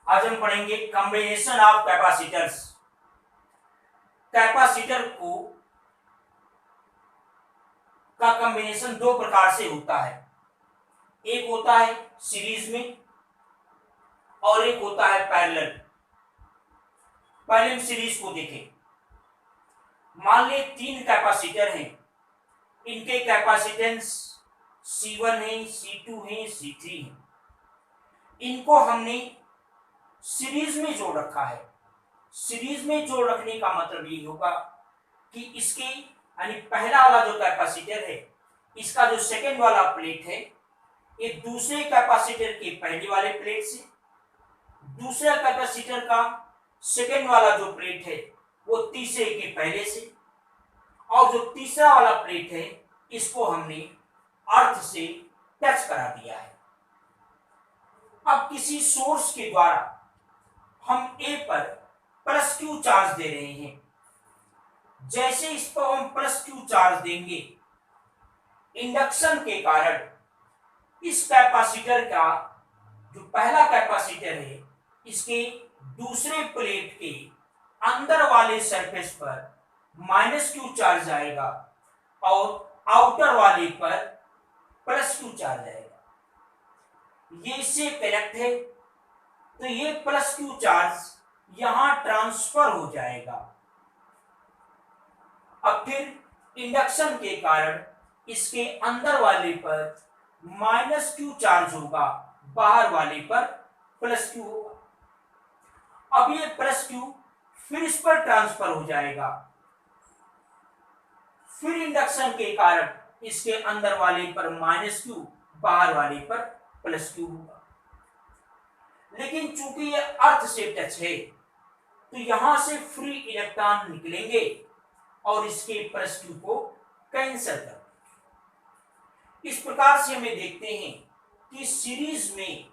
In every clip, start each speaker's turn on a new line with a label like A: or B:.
A: आज हम पढ़ेंगे कॉम्बिनेशन ऑफ कैपेसिटर्स। कैपेसिटर को का कॉम्बिनेशन दो प्रकार से होता है, एक होता है सीरीज में और एक होता है पैरेलल। पहले हम सीरीज को देखें। मान ले तीन कैपेसिटर हैं, इनके कैपेसिटेंस C1 है, C2 है, C3 है। इनको हमने सीरीज में जोड़ रखा है। सीरीज में जोड़ रखने का मतलब ये होगा कि इसके यानी पहला वाला जो कैपेसिटर है, इसका जो सेकेंड वाला प्लेट है, ये दूसरे कैपेसिटर के पहले वाले प्लेट से, दूसरा कैपेसिटर का सेकेंड वाला जो प्लेट है वो तीसरे के पहले से, और जो तीसरा वाला प्लेट है इसको हमने अर्थ से टच करा दिया है। अब किसी सोर्स के द्वारा हम ए पर प्लस क्यू चार्ज दे रहे हैं। जैसे इस पर हम प्लस क्यू चार्ज देंगे, इंडक्शन के कारण इस कैपेसिटर का जो पहला कैपेसिटर है, इसके दूसरे प्लेट के अंदर वाले सरफेस पर माइनस क्यू चार्ज आएगा और आउटर वाले पर प्लस क्यू चार्ज आएगा। ये इससे कनेक्ट है तो ये प्लस क्यू चार्ज यहां ट्रांसफर हो जाएगा। अब फिर इंडक्शन के कारण इसके अंदर वाले पर माइनस क्यू चार्ज होगा, बाहर वाले पर प्लस क्यू होगा। अब ये प्लस क्यू फिर इस पर ट्रांसफर हो जाएगा, फिर इंडक्शन के कारण इसके अंदर वाले पर माइनस क्यू, बाहर वाले पर प्लस क्यू होगा। लेकिन चूंकि ये अर्थ से टच है तो यहां से फ्री इलेक्ट्रॉन निकलेंगे और इसके प्लस क्यू को कैंसिल कर देंगे। इस प्रकार से हमें देखते हैं कि सीरीज में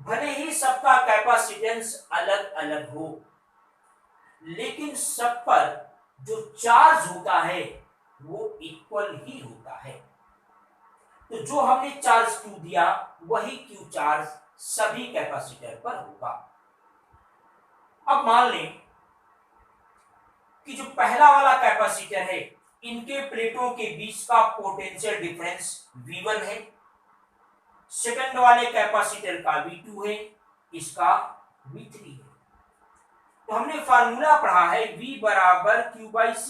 A: भले ही सबका कैपेसिटेंस अलग अलग हो, लेकिन सब पर जो चार्ज होता है वो इक्वल ही होता है। तो जो हमने चार्ज क्यू दिया वही क्यू चार्ज सभी कैपेसिटर पर होगा। अब मान लें कि जो पहला वाला कैपेसिटर है, इनके प्लेटों के बीच का पोटेंशियल डिफरेंस V1 है, सेकंड वाले कैपेसिटर का V2 है, इसका V3 है। तो हमने फार्मूला पढ़ा है V बराबर Q/C।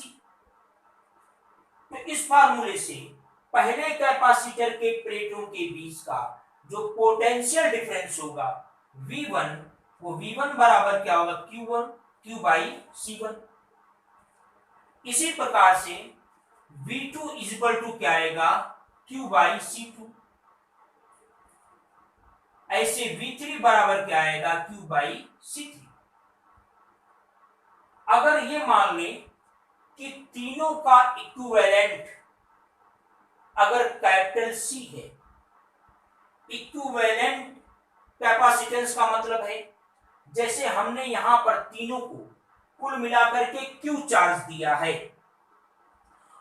A: तो इस फार्मूले से पहले कैपेसिटर के प्लेटों के बीच का जो पोटेंशियल डिफरेंस होगा V1, वो V1 बराबर क्या होगा Q1 Q/C1। इसी प्रकार से V2 इक्वल टू क्या आएगा Q/C2। ऐसे V3 बराबर क्या आएगा Q/C3। अगर ये मान लें कि तीनों का इक्विवेलेंट अगर कैपिटल C है, इक्विवेलेंट कैपेसिटेंस का मतलब है जैसे हमने यहां पर तीनों को कुल मिलाकर के Q चार्ज दिया है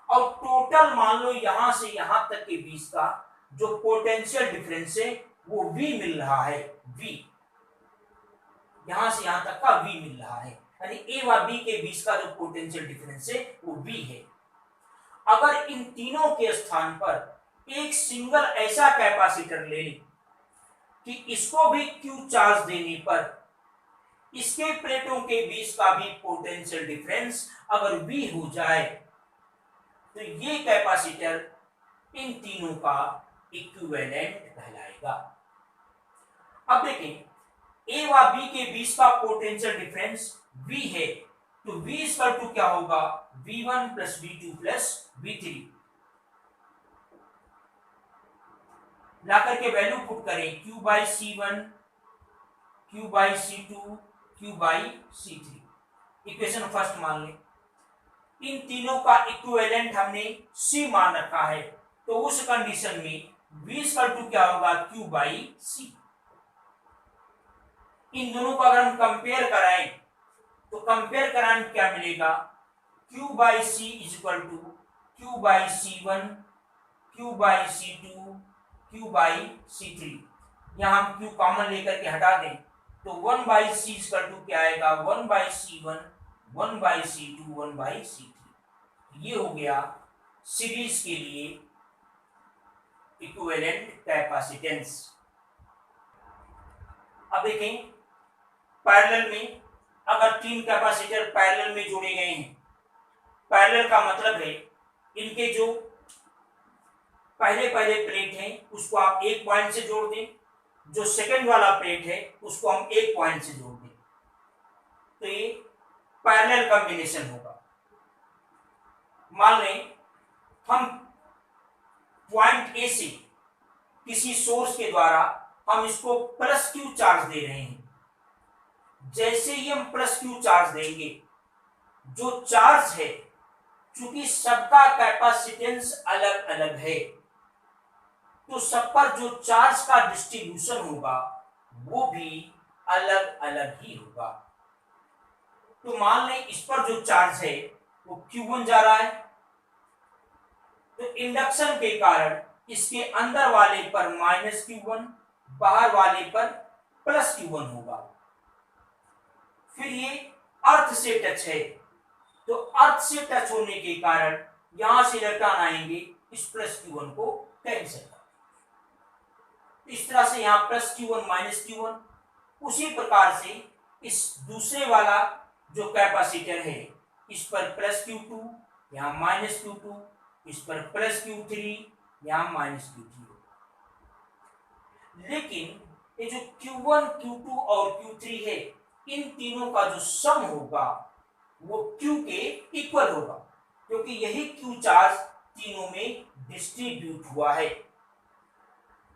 A: और टोटल मान लो यहां से यहां तक के बीच का जो पोटेंशियल डिफरेंस है वो V मिल रहा है। V यहां से यहां तक का V मिल रहा है, यानी A व B के बीच का जो पोटेंशियल डिफरेंस है वो V है। अगर इन तीनों के स्थान पर एक सिंगल ऐसा कैपेसिटर ले लें कि इसको भी Q चार्ज देने पर इसके प्लेटों के बीच का भी पोटेंशियल डिफरेंस अगर V हो जाए तो ये कैपेसिटर इन तीनों का इक्विवेलेंट कहलाएगा। अब देखें A व B के बीच का पोटेंशियल डिफरेंस V है, तो V इक्वल टू क्या होगा V1 plus V2 plus V3। लाकर के वैल्यू पुट करें Q/C1 Q/C2 Q/C3। Equation first मान लें। इन तीनों का इक्विवेलेंट हमने C मान रखा है, तो उस कंडीशन में V इक्वल टू क्या होगा Q/C। इन दोनों को अगर हम कंपेयर कराएं तो कंपेयर कराने क्या मिलेगा Q/C equal to Q/C1 Q/C2 Q/C3। यहां हम Q कॉमन लेकर के हटा दें तो 1/c इक्वल टू क्या आएगा, 1/c1, 1/c2, 1/c3। ये हो गया सीरीज के लिए इक्विवेलेंट कैपेसिटेंस। अब देखें पैरेलल में अगर तीन कैपेसिटर पैरेलल में जोड़े गए हैं, पैरेलल का मतलब है इनके जो पहले प्लेट है उसको आप एक पॉइंट से जोड़ दें, जो सेकंड वाला प्लेट है उसको हम एक पॉइंट से जोड़ दें, तो ये पैरेलल कॉम्बिनेशन होगा। मान लें हम पॉइंट ए से किसी सोर्स के द्वारा हम इसको प्लस क्यू चार्ज दे रहे हैं। जैसे ही हम प्लस क्यू चार्ज देंगे, जो चार्ज है चूंकि सबका कैपेसिटेंस अलग अलग है, तो सब पर जो चार्ज का डिस्ट्रीब्यूशन होगा वो भी अलग अलग ही होगा। तो मान लें इस पर जो चार्ज है वो Q1 जा रहा है, तो इंडक्शन के कारण इसके अंदर वाले पर -Q1, बाहर वाले पर +Q1 होगा। फिर ये अर्थ से टच है, तो अर्थ से टच होने के कारण यहां से इलेक्ट्रॉन आएंगे, इस +Q1 को कैंसिल कर, इस तरह से यहाँ +Q1 -Q1। उसी प्रकार से इस दूसरे वाला जो कैपेसिटर है इस पर +Q2, यहाँ -Q2, इस पर +Q3, यहाँ -Q3। लेकिन ये जो Q1, Q2 और Q3 है, इन तीनों का जो सम होगा वो Q के इक्वल होगा, क्योंकि यही Q चार्ज तीनों में डिस्ट्रीब्यूट हुआ है।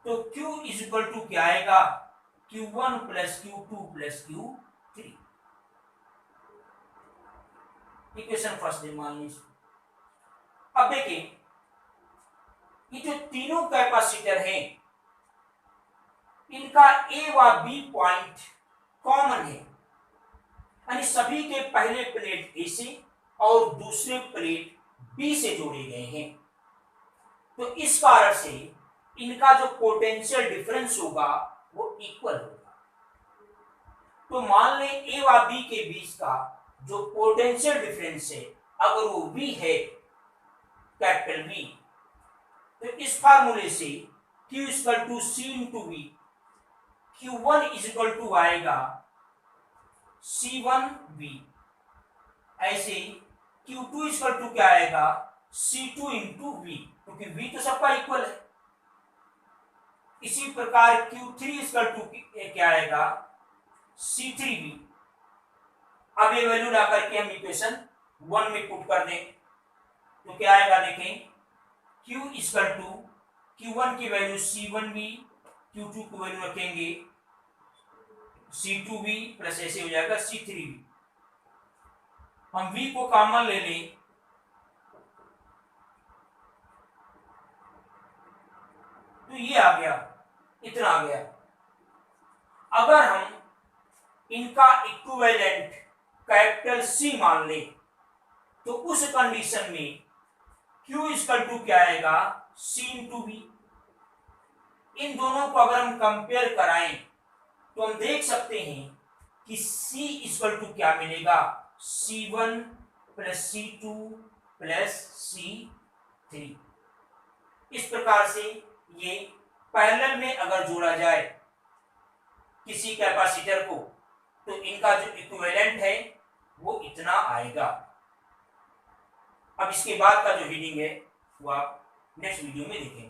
A: तो Q इज इक्वल टू क्या आएगा, Q1 plus Q2 plus Q3। Equation first मान लीजिए। अब देखिए ये जो तीनों कैपेसिटर हैं इनका A व B पॉइंट कॉमन है, यानी सभी के पहले प्लेट A से और दूसरे प्लेट B से जोड़े गए हैं। तो इस कारण से इनका जो पोटेंशियल डिफरेंस होगा वो इक्वल होगा। तो मान लें A व B के बीच का जो पोटेंशियल डिफरेंस है अगर वो V है, कैपिटल V, तो इस फार्मूले से Q equal to C into V, Q1 is equal to आएगा C1V, ऐसे Q2 इक्वल टू क्या आएगा C2 इंटू V, क्योंकि V तो सबका इक्वल है। इसी प्रकार Q3 इक्वल टू क्या आएगा C3V। अब ये वैल्यू ला करके हम इक्वेशन 1 में पुट कर दें तो क्या आएगा, देखें Q इक्वल टू Q1 की वैल्यू C1V, Q2 की वैल्यू रखेंगे C2V प्लस ऐसे हो जाएगा C3V। हम V को कॉमन ले लें तो ये आ गया, इतना आ गया। अगर हम इनका इक्विवेलेंट कैपिटल C मान लें तो उस कंडीशन में Q इक्वल टू क्या आएगा C इंटू V। इन दोनों को अगर हम कंपेयर कराएं तो हम देख सकते हैं कि C इक्वल टू क्या मिलेगा, C1 plus C2 plus C3। इस प्रकार से ये पैरेलल में अगर जोड़ा जाए किसी कैपेसिटर को तो इनका जो इक्विवेलेंट है वो इतना आएगा। अब इसके बाद का जो रीडिंग है वो आप नेक्स्ट वीडियो में देखेंगे।